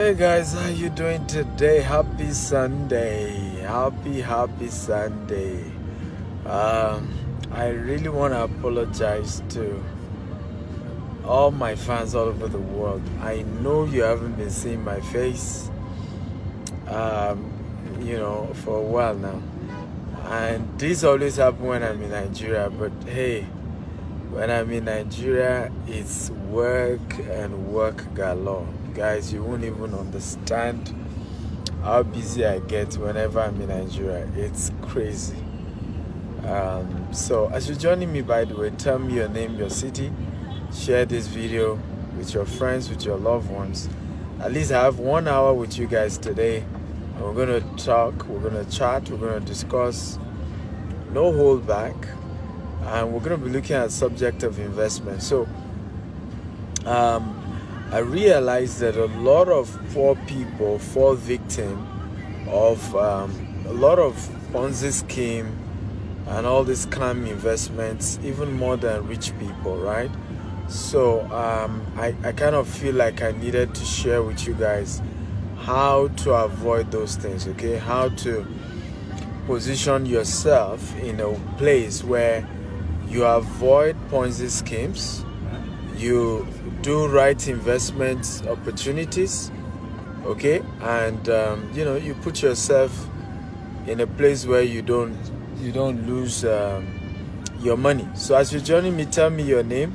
Hey guys, how you doing today? Happy Sunday. Happy Sunday. I really want to apologize to all my fans all over the world. I know you haven't been seeing my face, for a while now. And this always happens when I'm in Nigeria, but hey, when I'm in Nigeria, it's work and work galore. Guys, you won't even understand how busy I get whenever I'm in Nigeria. It's crazy. So as you're joining me, by the way, tell me your name, your city, share this video with your friends, with your loved ones. At least I have 1 hour with you guys today, and we're going to talk, we're going to chat, we're going to discuss, no hold back, and we're going to be looking at subject of investment. So I realized that a lot of poor people fall victim of a lot of Ponzi scheme and all these scam investments, even more than rich people, right? So I kind of feel like I needed to share with you guys how to avoid those things, okay? How to position yourself in a place where you avoid Ponzi schemes, you do right investment opportunities, okay, and you put yourself in a place where you don't lose your money. So as you're joining me, tell me your name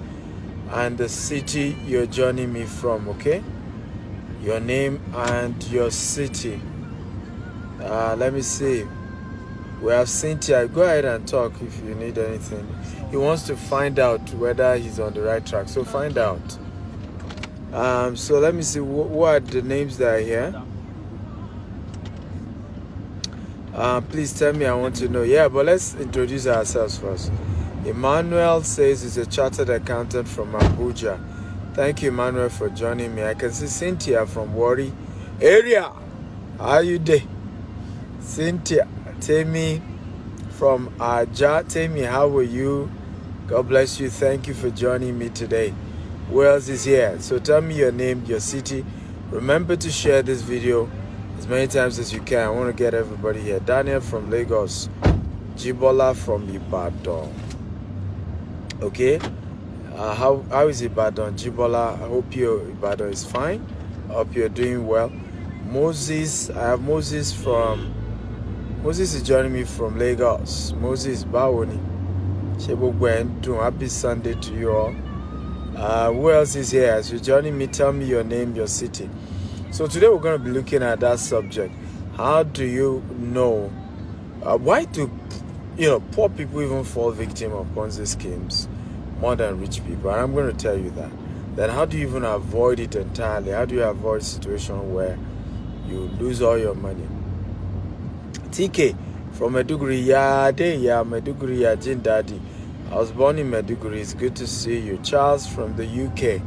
and the city you're joining me from, okay? Your name and your city. Let me see. We have Cynthia. Go ahead and talk if you need anything. He wants to find out whether he's on the right track. So find out. So let me see. What are the names that are here? Please tell me. I want to know. Yeah, but let's introduce ourselves first. Emmanuel says he's a chartered accountant from Abuja. Thank you, Emmanuel, for joining me. I can see Cynthia from Wari area. How are you doing? Cynthia. Temi from Aja. Temi, how are you? God bless you. Thank you for joining me today. Who else is here? So tell me your name, your city. Remember to share this video as many times as you can. I want to get everybody here. Daniel from Lagos. Jibola from Ibadan. Okay. How is Ibadan? Jibola, I hope your Ibadan is fine. I hope you're doing well. Moses, I have Moses is joining me from Lagos. Moses Bawoni. Happy Sunday to you all. Who else is here? As you're joining me, tell me your name, your city. So today we're going to be looking at that subject. How do you know why do poor people even fall victim of Ponzi schemes more than rich people? And I'm going to tell you that. Then how do you even avoid it entirely? How do you avoid a situation where you lose all your money? TK from Meduguri. Meduguri, Jin Daddy. I was born in Meduguri. It's good to see you. Charles from the UK.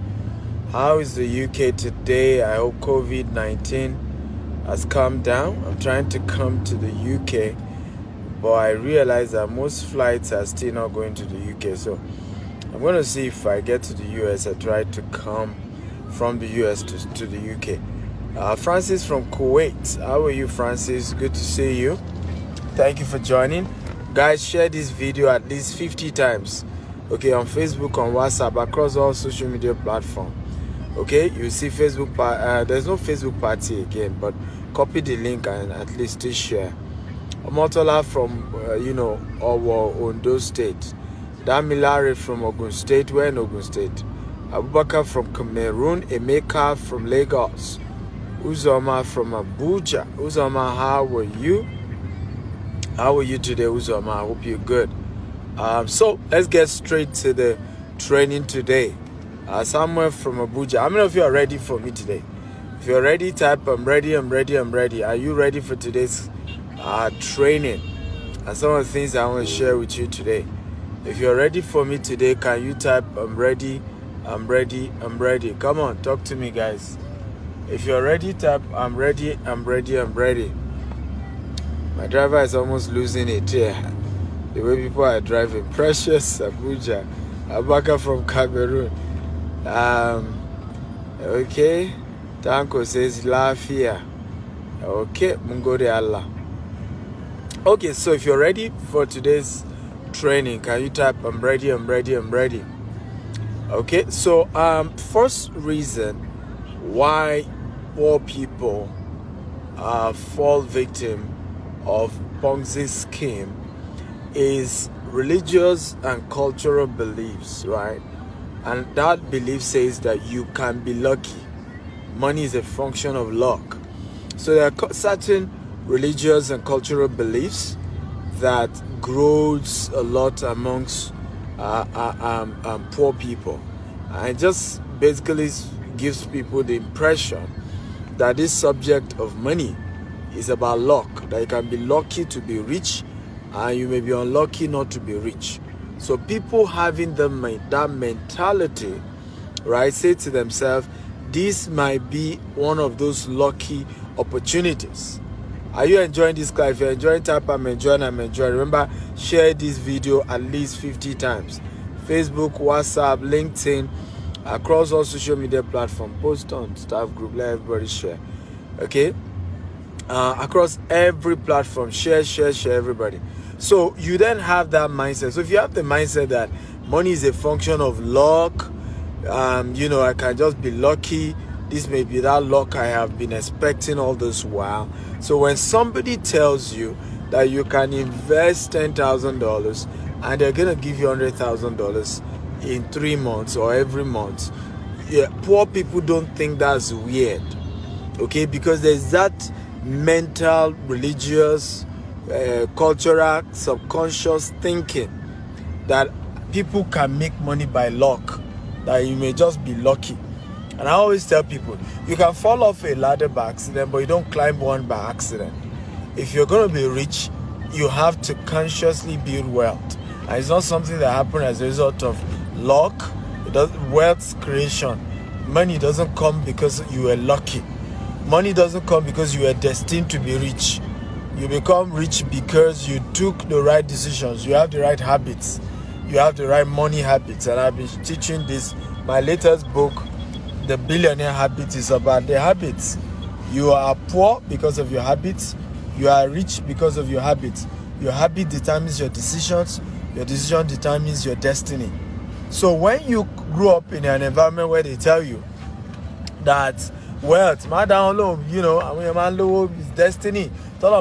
How is the UK today? I hope COVID-19 has calmed down. I'm trying to come to the UK, but I realize that most flights are still not going to the UK. So I'm going to see if I get to the US. I try to come from the US to the UK. Francis from Kuwait. How are you, Francis? Good to see you. Thank you for joining. Guys, share this video at least 50 times. Okay, on Facebook, on WhatsApp, across all social media platforms. Okay, you see Facebook. There's no Facebook party again, but copy the link and at least share. Omotola from, Owo, Ondo State. Damilare from Ogun State. Where in Ogun State? Abubakar from Cameroon. Emeka from Lagos. Uzoma from Abuja. Uzoma, how are you? How are you today, Uzoma? I hope you're good. So let's get straight to the training today. Samuel from Abuja. How many of you are ready for me today? If you're ready, type I'm ready, I'm ready, I'm ready. Are you ready for today's training? And some of the things I want to share with you today. If you're ready for me today, can you type I'm ready, I'm ready, I'm ready. Come on, talk to me, guys. If you're ready, type I'm ready, I'm ready, I'm ready. My driver is almost losing it here. The way people are driving. Precious Abuja. Abaka from Cameroon. Okay. Tanko says Lafia. Okay, Mungode Allah. Okay, so if you're ready for today's training, can you type I'm ready, I'm ready, I'm ready. Okay, so first reason why poor people fall victim of Ponzi scheme is religious and cultural beliefs, right? And that belief says that you can be lucky. Money is a function of luck. So there are certain religious and cultural beliefs that grows a lot amongst poor people, and it just basically gives people the impression that this subject of money is about luck, that you can be lucky to be rich and you may be unlucky not to be rich. So people having that mentality, right, say to themselves, this might be one of those lucky opportunities. Are you enjoying this class? If you're enjoying, type I'm enjoying, I'm enjoying. Remember, share this video at least 50 times. Facebook, WhatsApp, LinkedIn, across all social media platforms. Post on staff group, let everybody share. Okay? Across every platform, share, everybody. So you then have that mindset. So if you have the mindset that money is a function of luck, I can just be lucky. This may be that luck I have been expecting all this while. So when somebody tells you that you can invest $10,000 and they're going to give you $100,000 in 3 months or every month, poor people don't think that's weird. Okay, because there's that mental, religious, cultural, subconscious thinking that people can make money by luck, that you may just be lucky. And I always tell people, you can fall off a ladder by accident, but you don't climb one by accident. If you're going to be rich, you have to consciously build wealth. And it's not something that happens as a result of luck. It does wealth creation. Money doesn't come because you were lucky. Money doesn't come because you were destined to be rich. You become rich because you took the right decisions. You have the right habits. You have the right money habits. And I've been teaching this. My latest book, The Billionaire Habit, is about the habits. You are poor because of your habits. You are rich because of your habits. Your habit determines your decisions. Your decision determines your destiny. So when you grow up in an environment where they tell you that wealth, is destiny. So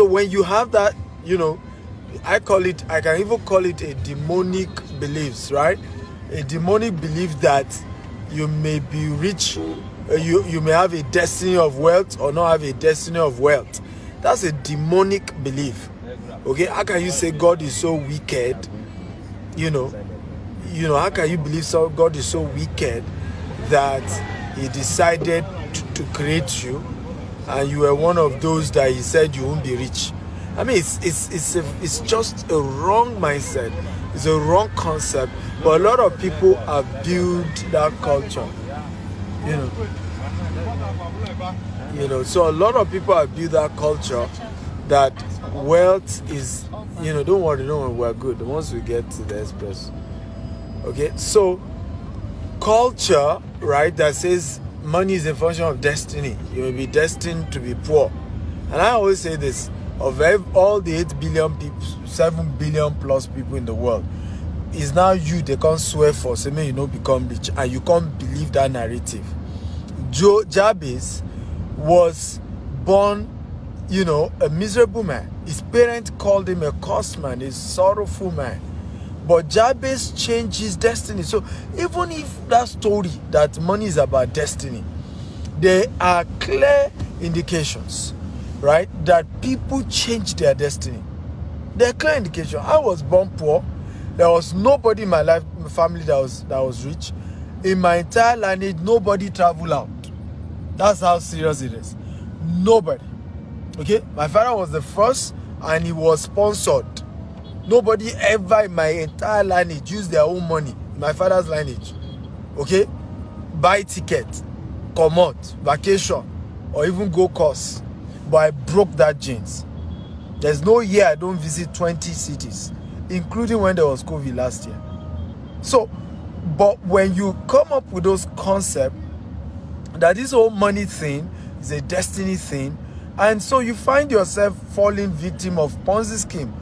when you have that, I can even call it a demonic beliefs, right? A demonic belief that you may be rich, you may have a destiny of wealth or not have a destiny of wealth. That's a demonic belief. Okay, how can you say God is so wicked? How can you believe God is so wicked that He decided to create you, and you were one of those that He said you won't be rich? I mean, it's just a wrong mindset. It's a wrong concept. But a lot of people have built that culture. So a lot of people have built that culture that wealth is, don't worry, we're good. Once we get to the express. Okay, so culture, right, that says money is a function of destiny. You may be destined to be poor. And I always say this, of all the 8 billion people, 7 billion plus people in the world, is now you they can't swear for, say you become rich, and you can't believe that narrative. Jabez was born, a miserable man. His parents called him a cursed man, a sorrowful man. But Jabez changed his destiny. So even if that story that money is about destiny, there are clear indications, right, that people change their destiny. There are clear indications. I was born poor. There was nobody in my life, my family that was rich. In my entire lineage, nobody traveled out. That's how serious it is. Nobody. Okay? My father was the first, and he was sponsored. Nobody ever in my entire lineage used their own money. My father's lineage. Okay? Buy ticket, come out, vacation, or even go course. But I broke that genes. There's no year I don't visit 20 cities, including when there was COVID last year. So, but when you come up with those concepts, that this whole money thing is a destiny thing, and so you find yourself falling victim of Ponzi scheme.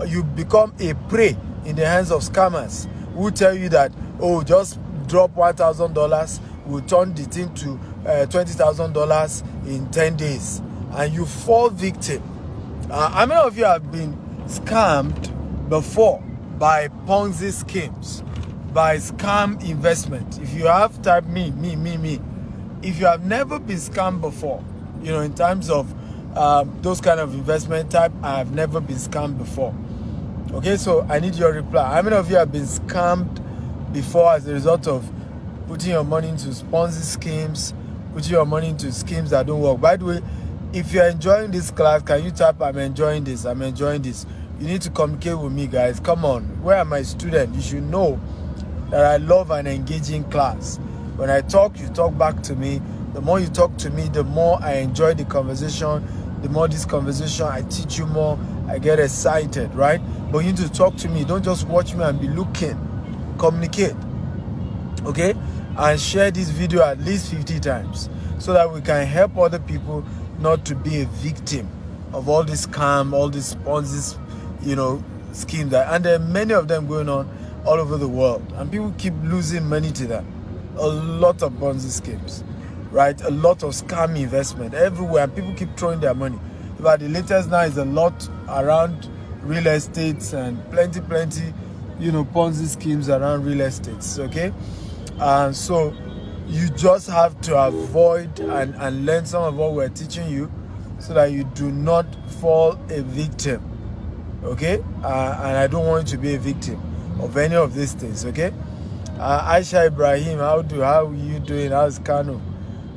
You become a prey in the hands of scammers who tell you that, oh, just drop $1,000, we'll turn the thing to $20,000 in 10 days, and you fall victim. How many of you have been scammed before by Ponzi schemes, by scam investment? If you have, type me. If you have never been scammed before, in terms of those kind of investment type, I have never been scammed before. Okay, so I need your reply. How many of you have been scammed before as a result of putting your money into Ponzi schemes, putting your money into schemes that don't work? By the way, if you're enjoying this class, can you type, I'm enjoying this, I'm enjoying this? You need to communicate with me, guys. Come on. Where are my students? You should know that I love an engaging class. When I talk, you talk back to me. The more you talk to me, the more I enjoy the conversation. The more this conversation, I teach you more, I get excited, right? But you need to talk to me. Don't just watch me and be looking. Communicate, okay? And share this video at least 50 times so that we can help other people not to be a victim of all this scam, all these Ponzi, schemes. And there are many of them going on all over the world, and people keep losing money to them. A lot of Ponzi schemes, right? A lot of scam investment everywhere, and people keep throwing their money. But the latest now is a lot around real estate and plenty, Ponzi schemes around real estates, okay? And so you just have to avoid and learn some of what we're teaching you so that you do not fall a victim, okay? And I don't want you to be a victim of any of these things, okay? Aisha Ibrahim, how are you doing? How's Kano?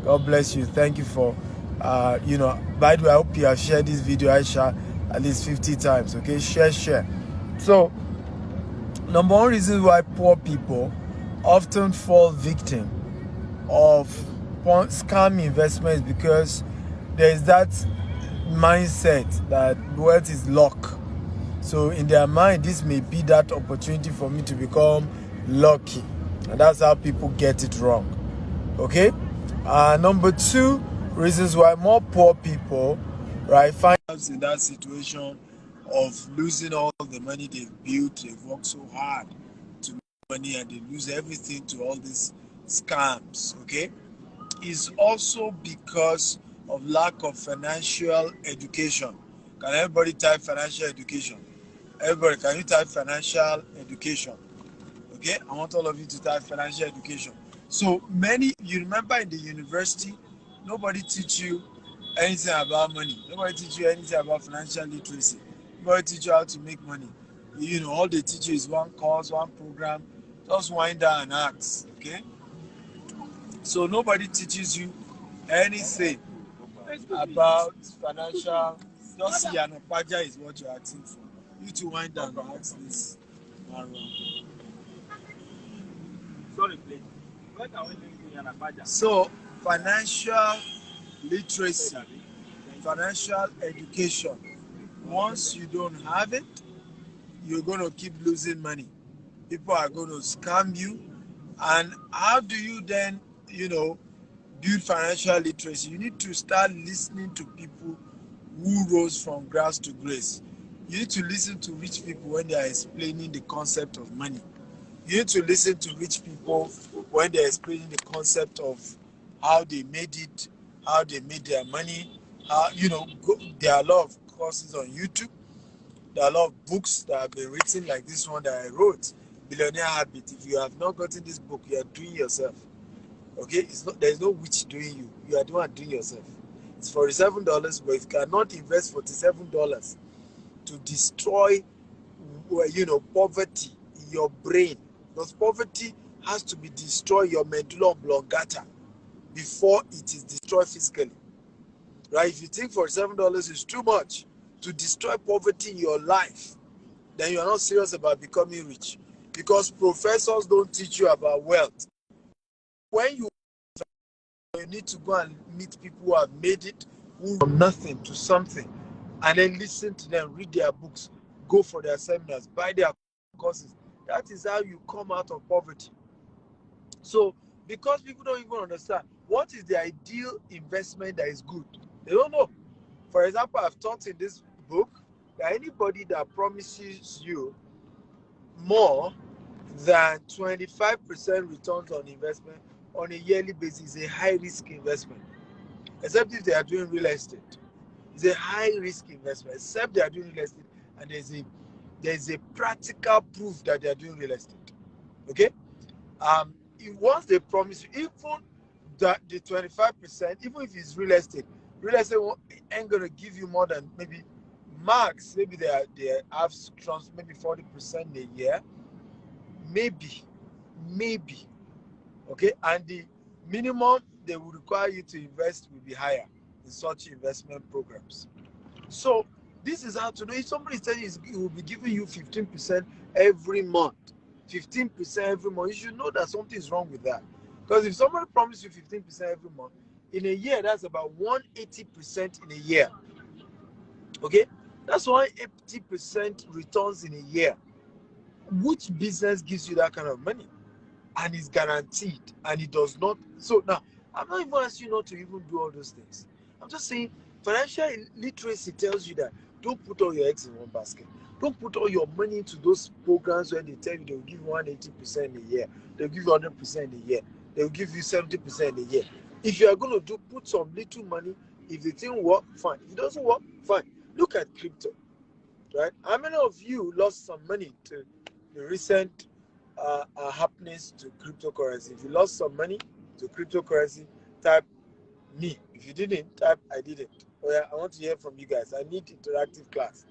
God bless you. Thank you for, by the way, I hope you have shared this video, Aisha, at least 50 times, okay? Share. So, number one reason why poor people often fall victim of scam investments because there is that mindset that wealth is luck. So in their mind, this may be that opportunity for me to become lucky, and that's how people get it wrong. Okay. Number two reasons why more poor people, right, find themselves in that situation of losing all the money they've built. They've worked so hard to make money, and they lose everything to all these scams. Okay, is also because of lack of financial education. Can everybody type financial education? Everybody, can you type financial education? Okay, I want all of you to type financial education. So you remember in the university, nobody teach you anything about money. Nobody teach you anything about financial literacy. Nobody teach you how to make money. All they teach you is one course, one program. Just wind down and ask, okay? So nobody teaches you anything about financial. Just see an opaja is what you're asking for. You to wind down and ask this one round. So financial literacy, financial education, once you don't have it, you're going to keep losing money. People are going to scam you. And how do you then, build financial literacy? You need to start listening to people who rose from grass to grace. You need to listen to rich people when they are explaining the concept of money. You need to listen to rich people when they're explaining the concept of how they made it, how they made their money. There are a lot of courses on YouTube. There are a lot of books that have been written, like this one that I wrote, Billionaire Habit. If you have not gotten this book, you are doing yourself. Okay, there's no witch doing you. You are the one doing yourself. It's $47, but if you cannot invest $47 to destroy, poverty in your brain, because poverty has to be destroyed your medulla oblongata before it is destroyed physically. Right? If you think $47 is too much to destroy poverty in your life, then you are not serious about becoming rich, because professors don't teach you about wealth. When you need to go and meet people who have made it, who from nothing to something, and then listen to them, read their books, go for their seminars, buy their courses. That is how you come out of poverty. So Because people don't even understand what is the ideal investment that is good. They don't know. For example, I've taught in this book that anybody that promises you more than 25% returns on investment on a yearly basis is a high risk investment. Except if they are doing real estate. It's a high risk investment, except they are doing real estate and there's a practical proof that they are doing real estate. Okay? Once they promise you, even that the 25%, even if it's real estate ain't gonna give you more than maybe max, maybe they have maybe 40% a year, maybe, okay, and the minimum they will require you to invest will be higher in such investment programs. So this is how to know. If somebody is telling you he will be giving you 15% every month, 15% every month, you should know that something is wrong with that. Because if somebody promises you 15% every month, in a year, that's about 180% in a year. Okay? That's 180% returns in a year. Which business gives you that kind of money? And it's guaranteed, and it does not. So now, I'm not even asking you not to even do all those things. I'm just saying financial literacy tells you that don't put all your eggs in one basket. Don't put all your money into those programs where they tell you they'll give you 180% a year, they'll give you 100% a year, they'll give you 70% a year. If you are going to put some little money, if the thing work, fine. If it doesn't work, fine. Look at crypto, right? How many of you lost some money to the recent happenings to cryptocurrency? If you lost some money to cryptocurrency, type me. If you didn't, type I didn't. Oh yeah, I want to hear from you guys. I need interactive class.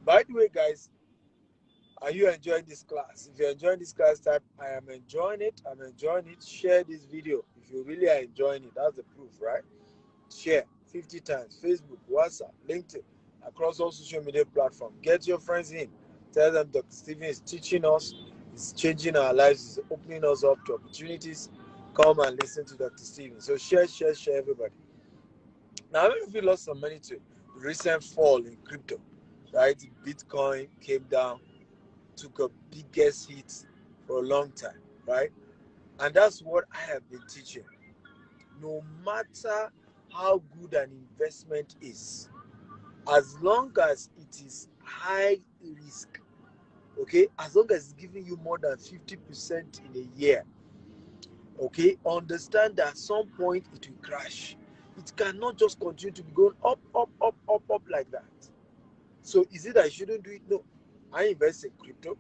By the way, guys, are you enjoying this class? If you're enjoying this class, type I am enjoying it. I'm enjoying it. Share this video if you really are enjoying it. That's the proof, right? Share 50 times. Facebook, WhatsApp, LinkedIn, across all social media platforms. Get your friends in. Tell them Dr. Stephen is teaching us, is changing our lives, is opening us up to opportunities. Come and listen to Dr. Stephen. So share, everybody. Now, if you lost some money to the recent fall in crypto, right? Bitcoin came down, took a biggest hit for a long time, right? And that's what I have been teaching. No matter how good an investment is, as long as it is high risk, okay, as long as it's giving you more than 50% in a year, okay, understand that at some point it will crash. It cannot just continue to be going up, like that. So is it that I shouldn't do it? No. I invest in crypto.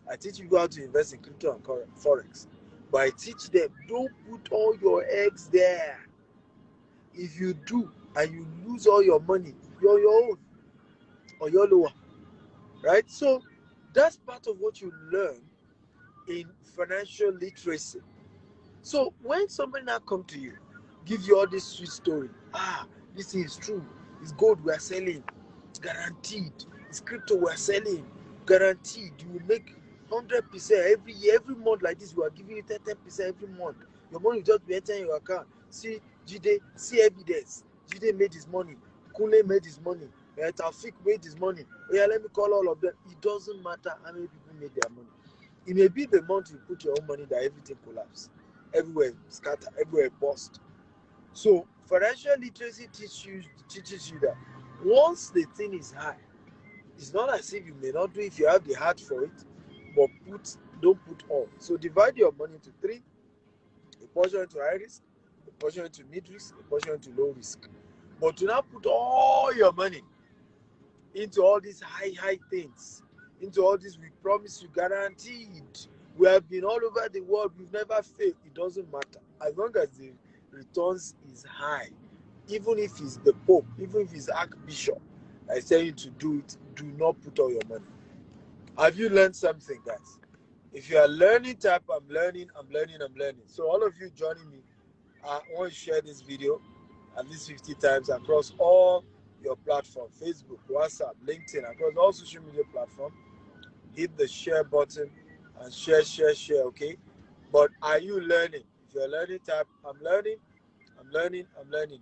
I teach people how to invest in crypto and forex. But I teach them, don't put all your eggs there. If you do and you lose all your money, you're your own or you're lower. Right? So that's part of what you learn in financial literacy. So when somebody now come to you, give you all this sweet story, this is true, it's gold we're selling, guaranteed, it's crypto we're selling, guaranteed, you will make 100% every year, every month like this, we are giving you 10% every month. Your money will just be entering your account. See Jide, see evidence. Jide made his money, Kunle made his money, Taufik made his money. Oh yeah, let me call all of them. It doesn't matter how many people made their money. It may be the month you put your own money that everything collapses. Everywhere scatter, everywhere bust. So financial literacy teaches you that once the thing is high, it's not as if you may not do it if you have the heart for it, but don't put all. So divide your money into three: a portion into high risk, a portion into mid risk, a portion into low risk. But do not put all your money into all these high things, into all this we promise you guaranteed. We have been all over the world, we've never failed. It doesn't matter. As long as the returns is high, even if it's the Pope, even if it's Archbishop, I tell you to do it, do not put all your money. Have you learned something, guys? If you are learning, type I'm learning. So all of you joining me, I want to share this video at least 50 times across all your platform, Facebook, WhatsApp, LinkedIn, across all social media platforms. Hit the share button and share, okay? But are you learning? If you're learning, type I'm learning.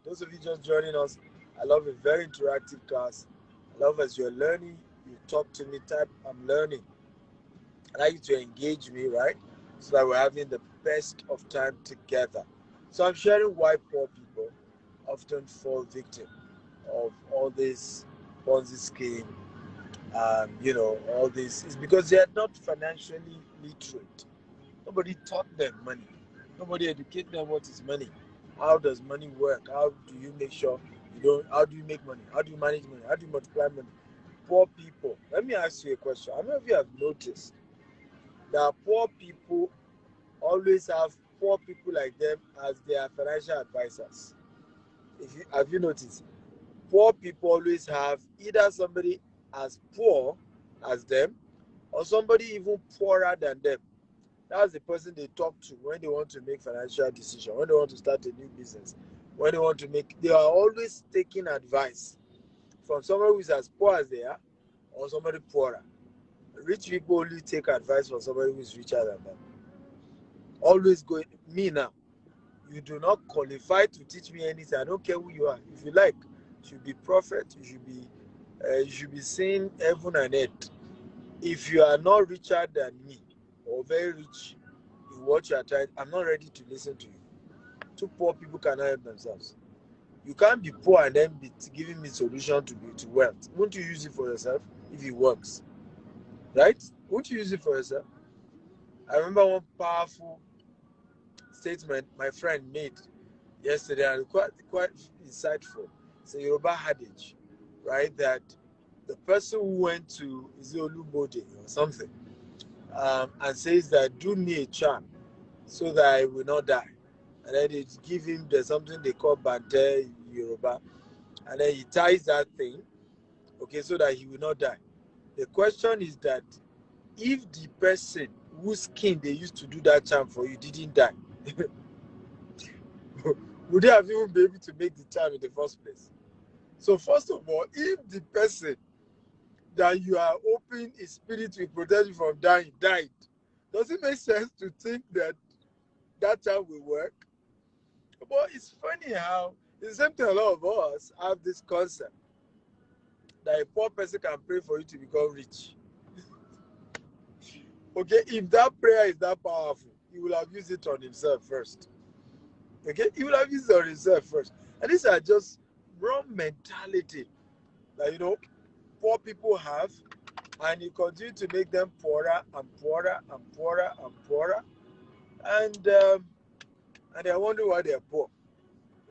Those of you just joining us, I love a very interactive class. I love as you're learning, you talk to me, type I'm learning. I like you to engage me, right? so that we're having the best of time together. So I'm sharing why poor people often fall victim of all this Ponzi scheme. All this is because they are not financially literate. Nobody taught them money. Nobody educated them what is money. How does money work? How do you make sure you don't? How do you make money? How do you manage money? How do you multiply money? Poor people. Let me ask you a question. How many of you have noticed that poor people always have poor people like them as their financial advisors? Have you noticed? Poor people always have either somebody as poor as them or somebody even poorer than them. That's the person they talk to when they want to make financial decision, when they want to start a new business, when they want to make. They are always taking advice from somebody who is as poor as they are or somebody poorer. Rich people only take advice from somebody who is richer than them. Always go. Me now, you do not qualify to teach me anything. I don't care who you are. If you like, you should be prophet. You should be seeing heaven and earth. If you are not richer than me or very rich in what you are trying, I'm not ready to listen to you. Two poor people cannot help themselves. You can't be poor and then be giving me solution to wealth. Won't you use it for yourself if it works? Right? Won't you use it for yourself? I remember one powerful statement my friend made yesterday, and quite insightful. It's a Yoruba adage, right? That the person who went to Olubode or something and says that do me a charm so that I will not die. And then they give him something they call Bante Yoruba. And then he ties that thing, okay, so that he will not die. The question is that if the person whose skin they used to do that charm for you didn't die, would they have even been able to make the charm in the first place? So first of all, if the person that you are hoping his spirit will protect you from dying died, does it make sense to think that that charm will work? But it's funny how it's the same thing. A lot of us have this concept that a poor person can pray for you to become rich. Okay, if that prayer is that powerful, he will have used it on himself first. Okay, he will have used it on himself first. And these are just wrong mentality that poor people have, and you continue to make them poorer and poorer and poorer and poorer, and they wonder why they are poor.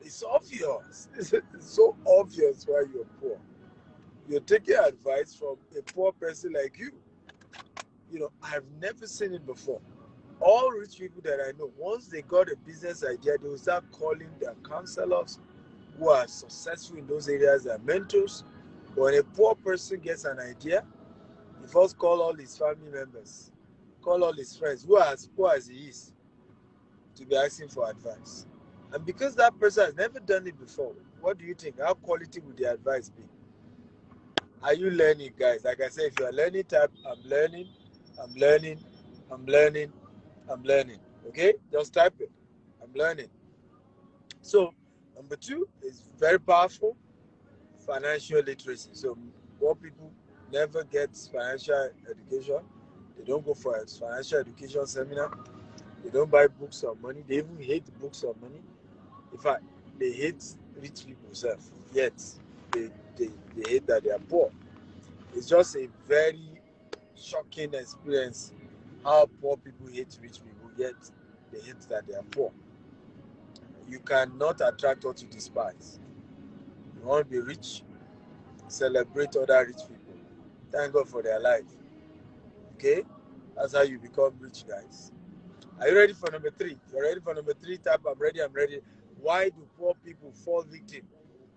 It's obvious. It's so obvious why you're poor. You're taking advice from a poor person like you. I've never seen it before. All rich people that I know, once they got a business idea, they will start calling their counselors who are successful in those areas, their mentors. When a poor person gets an idea, he first call all his family members, call all his friends, who are as poor as he is, to be asking for advice. And because that person has never done it before, what do you think? How quality would the advice be? Are you learning, guys? Like I said, if you are learning, type I'm learning, I'm learning, I'm learning, I'm learning. Okay? Just type it. I'm learning. So, number 2 is very powerful, financial literacy. So, poor people never get financial education. They don't go for a financial education seminar. They don't buy books on money. They even hate books on money. In fact, they hate rich people themselves. Yet, they hate that they are poor. It's just a very shocking experience how poor people hate rich people, yet they hate that they are poor. You cannot attract what you despise. You want to be rich, celebrate other rich people. Thank God for their life. Okay? That's how you become rich, guys. Are you ready for number 3? If you're ready for number 3, type I'm ready, I'm ready. Why do poor people fall victim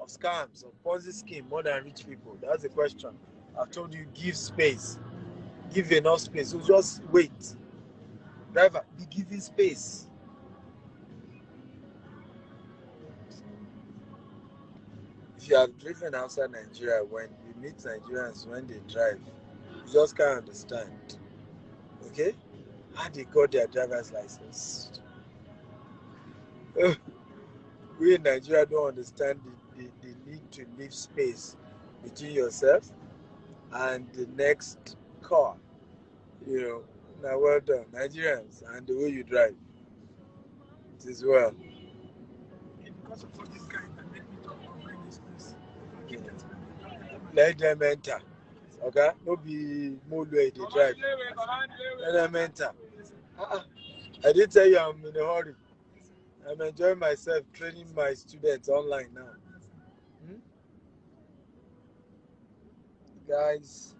of scams, of Ponzi scheme more than rich people? That's the question. I told you, give space. Give enough space. So just wait. Driver, be giving space. If you have driven outside Nigeria, when you meet Nigerians when they drive, you just can't understand. Okay? How they got their driver's license. We in Nigeria don't understand the need to leave space between yourself and the next car. Now, well done, Nigerians, and the way you drive. It is well. Because of all these guys that make me talk about buying this place. Let them enter. Okay? No be mulu they drive. Let them enter. I did tell you I'm in a hurry. I'm enjoying myself training my students online now. Hmm? Guys.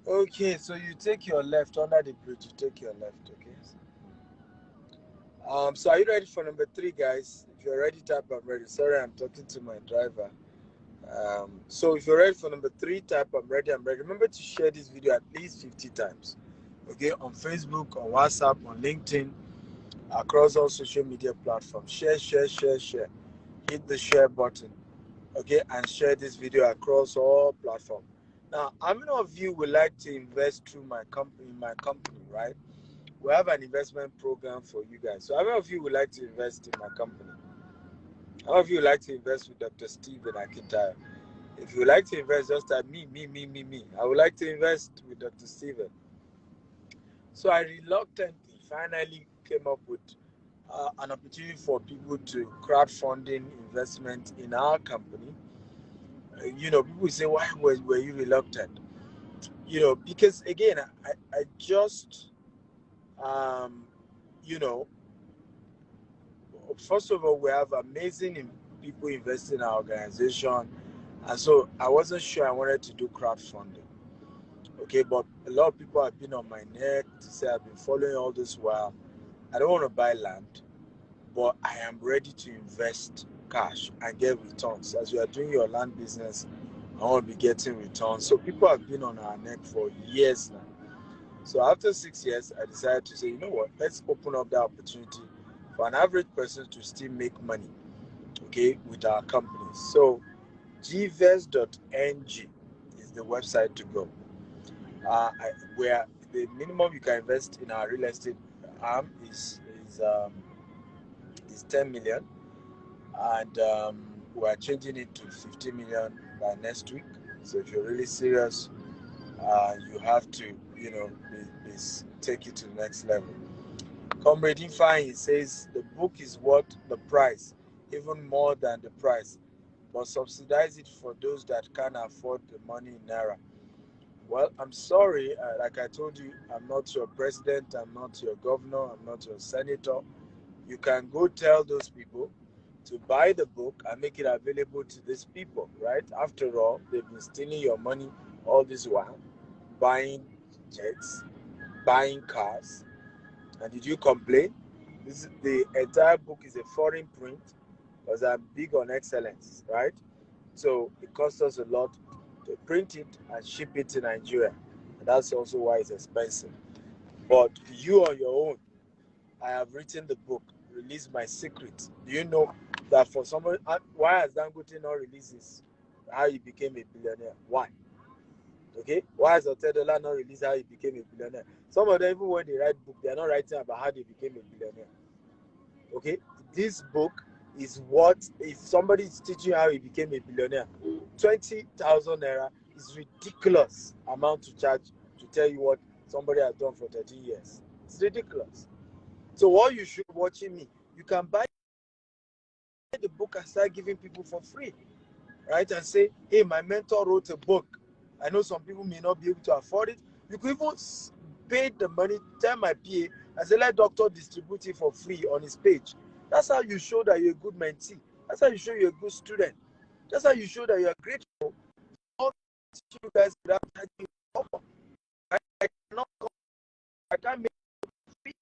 Okay, so you take your left under the bridge. You take your left, okay? So are you ready for number 3, guys? If you're ready, type I'm ready. Sorry, I'm talking to my driver. So if you're ready for number 3, type I'm ready. I'm ready. Remember to share this video at least 50 times. Okay, on Facebook, on WhatsApp, on LinkedIn, across all social media platforms. Share, share, share, share. Hit the share button. Okay, and share this video across all platforms. Now, how many of you would like to invest through my company, right? We have an investment program for you guys. So how many of you would like to invest in my company? How many of you would like to invest with Dr. Stephen Akintaya? If you would like to invest, just type me. I would like to invest with Dr. Stephen. So I reluctantly finally came up with an opportunity for people to crowdfunding investment in our company. People say, why were you reluctant? Because again, I just, you know, first of all, we have amazing people investing in our organization. And so I wasn't sure I wanted to do crowdfunding. Okay, but a lot of people have been on my neck to say I've been following all this while. I don't want to buy land, but I am ready to invest cash and get returns. As you are doing your land business, I want to be getting returns. So people have been on our neck for years now. So after 6 years, I decided to say, you know what, let's open up that opportunity for an average person to still make money, okay, with our company. So gvest.ng is the website to go. Where the minimum you can invest in our real estate arm is 10 million, and we are changing it to 50 million by next week. So if you're really serious, you have to, take it to the next level. Comrade Ifeanyi says the book is worth the price, even more than the price, but subsidize it for those that can't afford the money in Naira. Well, I'm sorry, like I told you, I'm not your president, I'm not your governor, I'm not your senator. You can go tell those people to buy the book and make it available to these people, right? After all, they've been stealing your money all this while, buying jets, buying cars. And did you complain? The entire book is a foreign print because I'm big on excellence, right? So it costs us a lot to print it and ship it to Nigeria. And that's also why it's expensive. But you on your own, I have written the book, released my secret. Do you know that for someone, why has Dangote not released this? How he became a billionaire? Why? Okay? Why has Otedola not released how he became a billionaire? Some of them, even when they write book, they are not writing about how they became a billionaire. Okay? This book is what, if somebody is teaching how he became a billionaire, 20,000 naira is ridiculous amount to charge to tell you what somebody has done for 30 years. It's ridiculous. So what you should watching me, you can buy the book and start giving people for free, right? And say, hey, my mentor wrote a book. I know some people may not be able to afford it. You could even pay the money, tell my PA, and say, let doctor distribute it for free on his page. That's how you show that you're a good mentee. That's how you show you're a good student. That's how you show that you're grateful. All you guys without charging you. I cannot come. I can't make free.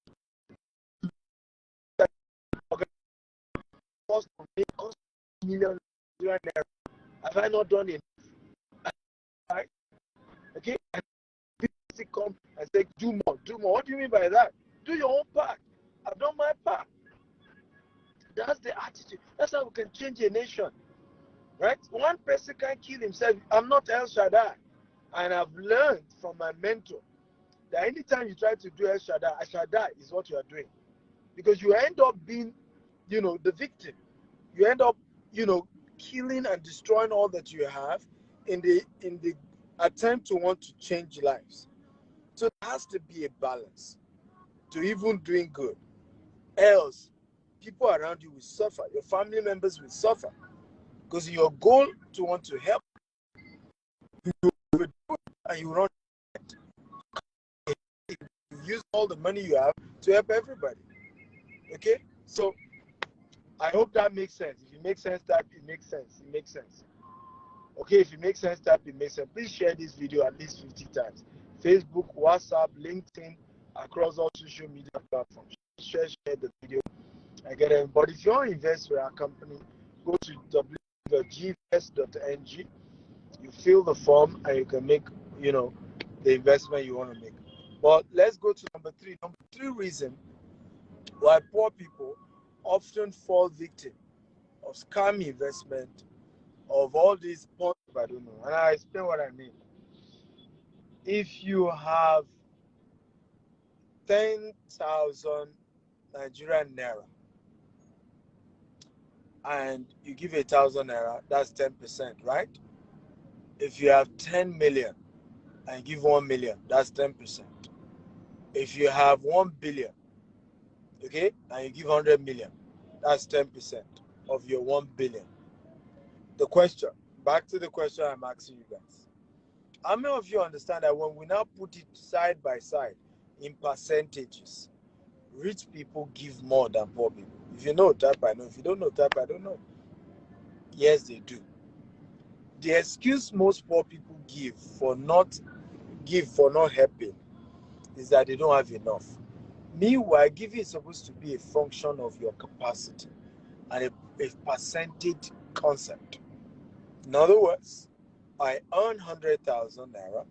Cost million naira. Have I not done it? Right? Okay. And people come and say, do more, do more. What do you mean by that? Do your own part. I've done my part. That's the attitude. That's how we can change a nation. Right? One person can kill himself. I'm not El Shaddai. And I've learned from my mentor that anytime you try to do El Shaddai is what you are doing. Because you end up being, the victim. You end up, killing and destroying all that you have in the attempt to want to change lives. So there has to be a balance to even doing good. Else, people around you will suffer. Your family members will suffer. Because your goal to want to help, you will do it and you will not use all the money you have to help everybody. Okay? So I hope that makes sense. If it makes sense, type it makes sense. It makes sense. Okay, if it makes sense, type it makes sense. Please share this video at least 50 times. Facebook, WhatsApp, LinkedIn, across all social media platforms. Share the video and get it. But if you want to invest for our company, go to www.gvest.ng. You fill the form and you can make, the investment you want to make. But let's go to number three. Number three reason why poor people often fall victim of scam investment, of all these Ponzi, I don't know. And I explain what I mean. If you have 10,000 Nigerian naira and you give 1,000 naira, that's 10%, right? If you have 10 million and give 1 million, that's 10%. If you have 1 billion, okay, and you give 100 million, that's 10% of your 1 billion. The question, back to the question I'm asking you guys. How many of you understand that when we now put it side by side in percentages, rich people give more than poor people? If you know, type I know. If you don't know, type I don't know. Yes, they do. The excuse most poor people give for not helping is that they don't have enough. Meanwhile, giving is supposed to be a function of your capacity and a percentage concept. In other words, I earn 100,000 naira.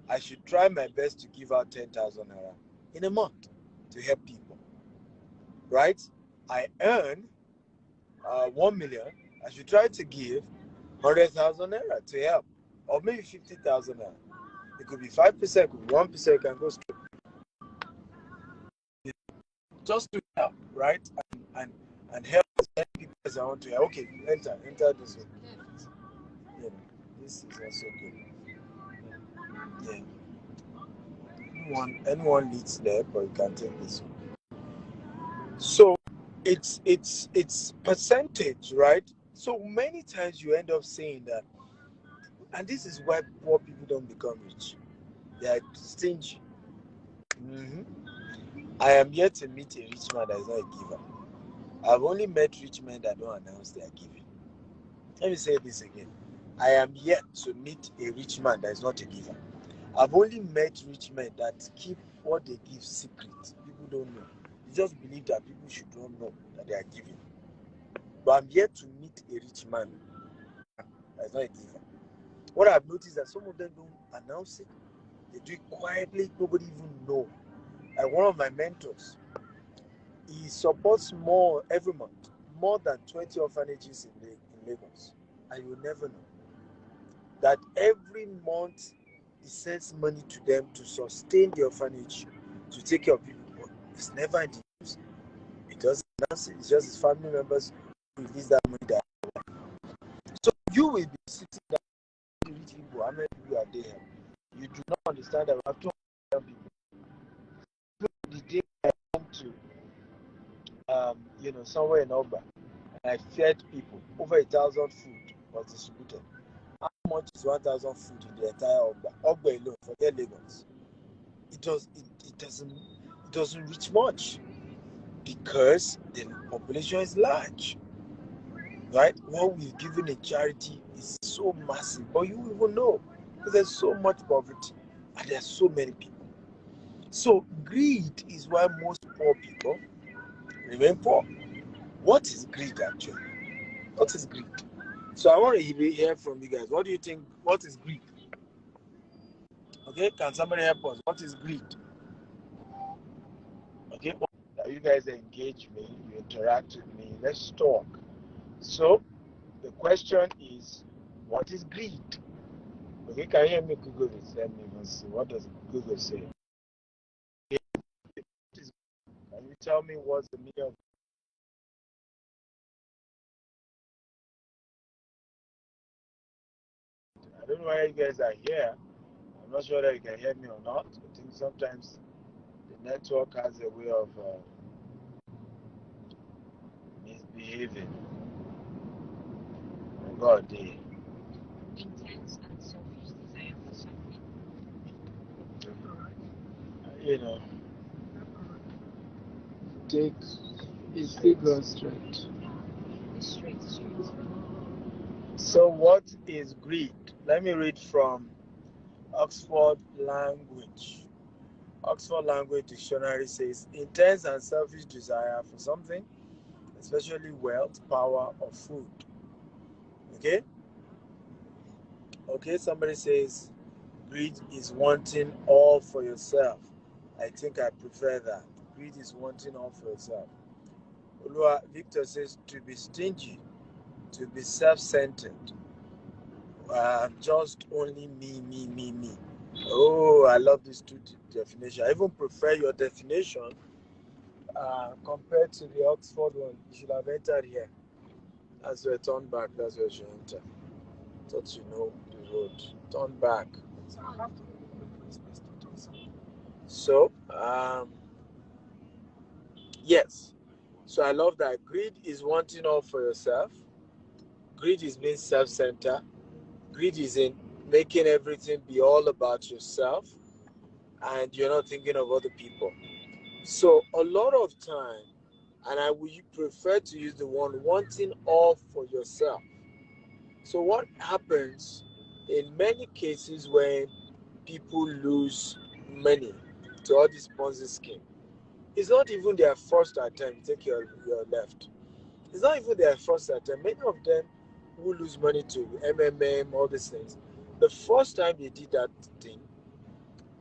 I should try my best to give out 10,000 naira in a month to help people. Right? I earn 1 million. I should try to give 100,000 naira to help, or maybe 50,000 naira. It could be 5%, it could be 1%, can go straight. Just to help, right? And help as many people as I want to help. Okay, enter this way. Yeah, this is also good. Yeah. Anyone leads there, but you can take this one. So it's percentage, right? So many times you end up saying that, and this is why poor people don't become rich. They are stingy. Mm-hmm. I am yet to meet a rich man that is not a giver. I've only met rich men that don't announce they are giving. Let me say this again. I am yet to meet a rich man that is not a giver. I've only met rich men that keep what they give secret. People don't know. They just believe that people should not know that they are giving. But I'm yet to meet a rich man that is not a giver. What I've noticed is that some of them don't announce it. They do it quietly. Nobody even know. Like one of my mentors, he supports more every month, more than 20 orphanages in Lagos. And you will never know that every month he sends money to them to sustain the orphanage, to take care of people. But it's never in the news. He doesn't announce it. It's just his family members who release that money. So you will be sitting down with rich people. How many people are there? You do not understand that we have 200 people. The day I went to somewhere in Oba, and I fed people. Over 1,000 food was distributed. How much is 1,000 food in the entire Oba? Oba alone, forget Lagos. It doesn't reach much because the population is large. Right? What we've given in charity is so massive, but you will even know because there's so much poverty and there's so many people. So greed is why most poor people remain poor. What is greed actually? What is greed? So I want to hear from you guys. What do you think? What is greed? Okay, can somebody help us? What is greed? Okay, you guys engage me, you interact with me. Let's talk. So the question is, what is greed? Okay, can you hear me? Google it. Let me even see. What does Google say? Can you tell me what's the meaning of? I don't know why you guys are here. I'm not sure that you can hear me or not. sometimes the network has a way of misbehaving. God, Intense and selfish desire for something. you know, Take it figure straight. Straight. so what is greed? Let me read from Oxford Language. Oxford Language Dictionary says intense and selfish desire for something, especially wealth, power, or food. Okay? Okay, somebody says greed is wanting all for yourself. I think I prefer that. Greed is wanting all for yourself. Olua Victor says to be stingy, to be self centered. Just only me, me, me, me. Oh, I love these two definitions. I even prefer your definition compared to the Oxford one. You should have entered here. As you turn back, that's where you should enter. Thought you know the road. Turn back. So I have to look for a space to talk something. So, yes. So I love that. Greed is wanting all for yourself. Greed is being self-centered. Greed is in making everything be all about yourself, and you're not thinking of other people. So a lot of time, and I would prefer to use the one wanting all for yourself. So what happens in many cases when people lose money to all this Ponzi scheme? It's not even their first attempt. Take your left. It's not even their first attempt. Many of them who lose money to MMM, all these things, the first time they did that thing,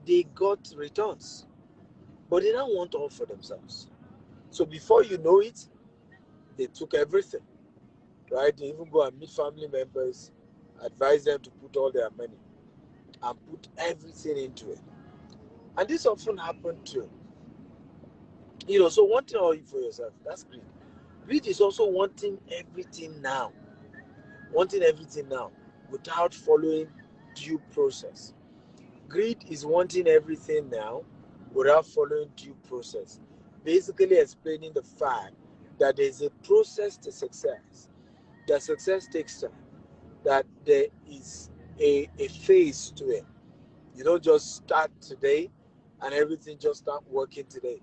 they got returns, but they don't want all for themselves. So before you know it, they took everything, right? They even go and meet family members, advise them to put all their money and put everything into it. And this often happened too. So wanting all for yourself, that's greed. Greed is also wanting everything now, without following due process. Greed is wanting everything now without following due process. Basically explaining the fact that there's a process to success. That success takes time. That there is a phase to it. You don't just start today and everything just start working today.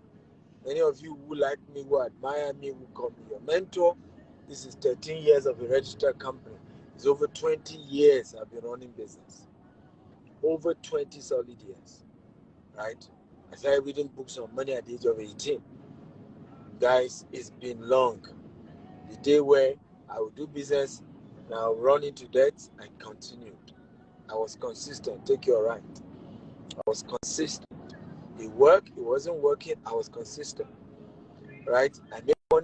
Many of you who like me, who admire me, who call me your mentor, this is 13 years of a registered company. It's over 20 years I've been running business. Over 20 solid years, right? I started reading books on money at the age of 18. Guys, it's been long. The day where I would do business and I would run into debt, I continued. I was consistent. Take your right. I was consistent. It worked, it wasn't working, I was consistent, right? I made one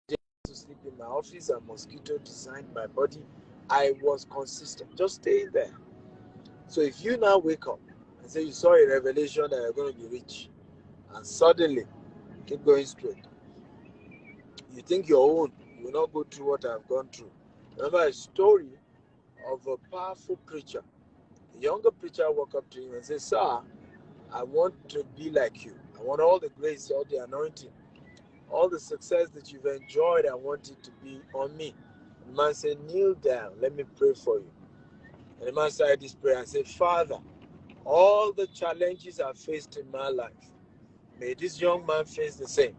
day to sleep in my office, a mosquito designed my body. I was consistent, just staying there. So if you now wake up and say you saw a revelation that you're going to be rich, and suddenly keep going straight, you think your own, you will not go through what I've gone through. Remember a story of a powerful preacher. A younger preacher walked up to him and said, "Sir, I want to be like you. I want all the grace, all the anointing, all the success that you've enjoyed. I want it to be on me." And the man said, "Kneel down. Let me pray for you." And the man started this prayer and said, "Father, all the challenges I've faced in my life, may this young man face the same."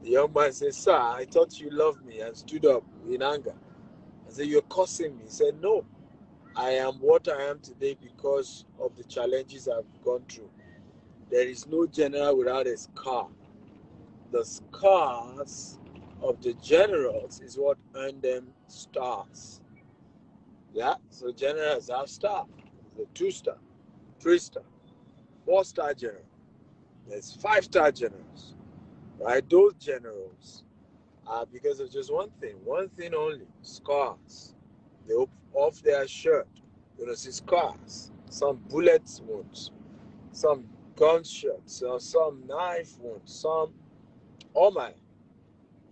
The young man said, "Sir, I thought you loved me," and stood up in anger. I said, "You're cursing me." He said, "No, I am what I am today because of the challenges I've gone through. There is no general without a scar. The scars of the generals is what earned them stars." Yeah, so generals have star. The 2-star, 3-star, 4-star general. There's 5-star generals, right? Those generals are because of just one thing only: scars. They off their shirt, you're gonna see scars. Some bullet wounds, some gunshots, or some knife wounds, some. Oh my!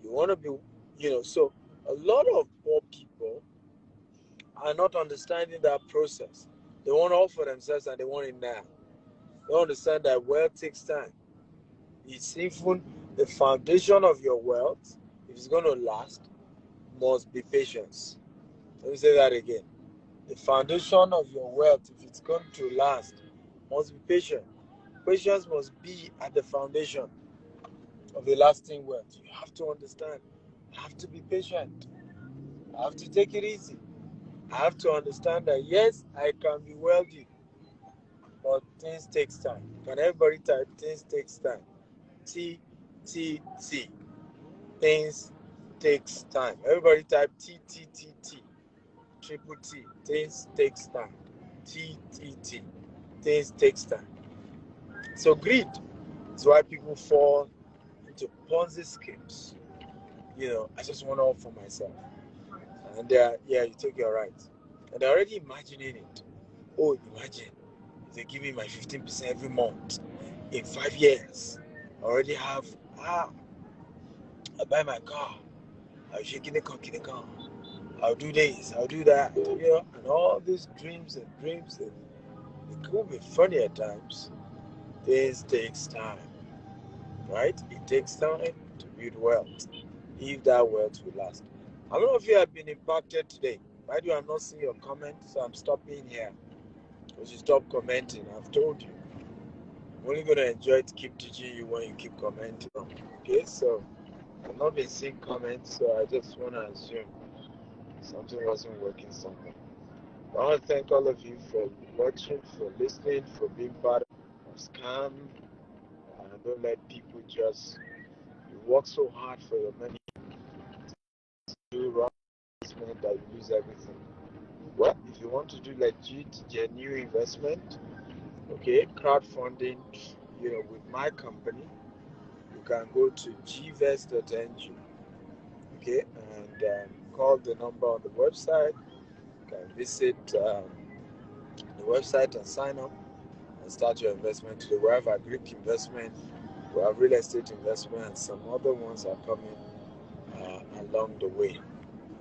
You want to be, So a lot of poor people are not understanding that process. They want all for themselves and they want it now. They understand that wealth takes time. It's even the foundation of your wealth, if it's going to last, must be patience. Let me say that again. The foundation of your wealth, if it's going to last, must be patient. Patience must be at the foundation of the lasting wealth. You have to understand. I have to be patient. I have to take it easy. I have to understand that yes, I can be wealthy, but things takes time. Can everybody type things takes time? T T T. Things takes time. Everybody type T T T T. Triple T. Things takes time. T T T. Things takes time. So greed is why people fall into Ponzi schemes. I just want all for myself. And yeah, you take your right. And they're already imagining it. Oh, imagine if they give me my 15% every month in 5 years. I already have, I buy my car. I'll shake in the car. I'll do this, I'll do that. And all these dreams and dreams, and it could be funny at times. This takes time, right? It takes time to build wealth. If that wealth will last. How many of you have been impacted today? Why do I'm not seeing your comments? So I'm stopping here. Because you stop commenting. I've told you. I'm only going to enjoy to keep teaching you when you keep commenting. Okay, so I've not been seeing comments, so I just want to assume something wasn't working somewhere. I want to thank all of you for watching, for listening, for being part of scam. Don't let people just you work so hard for your money, do wrong investment that you lose everything. Well, if you want to do legit, genuine investment, okay, crowdfunding, with my company, you can go to gvest.ng, okay, and call the number on the website. You can visit the website and sign up and start your investment today. We have Greek investment, we have real estate investment, and some other ones are coming along the way.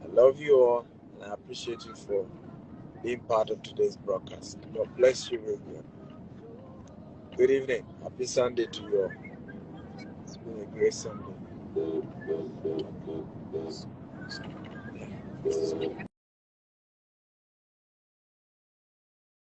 I love you all, and I appreciate you for being part of today's broadcast. God bless you, Rivian. Good evening. Happy Sunday to you all. It's been a great Sunday. Yeah.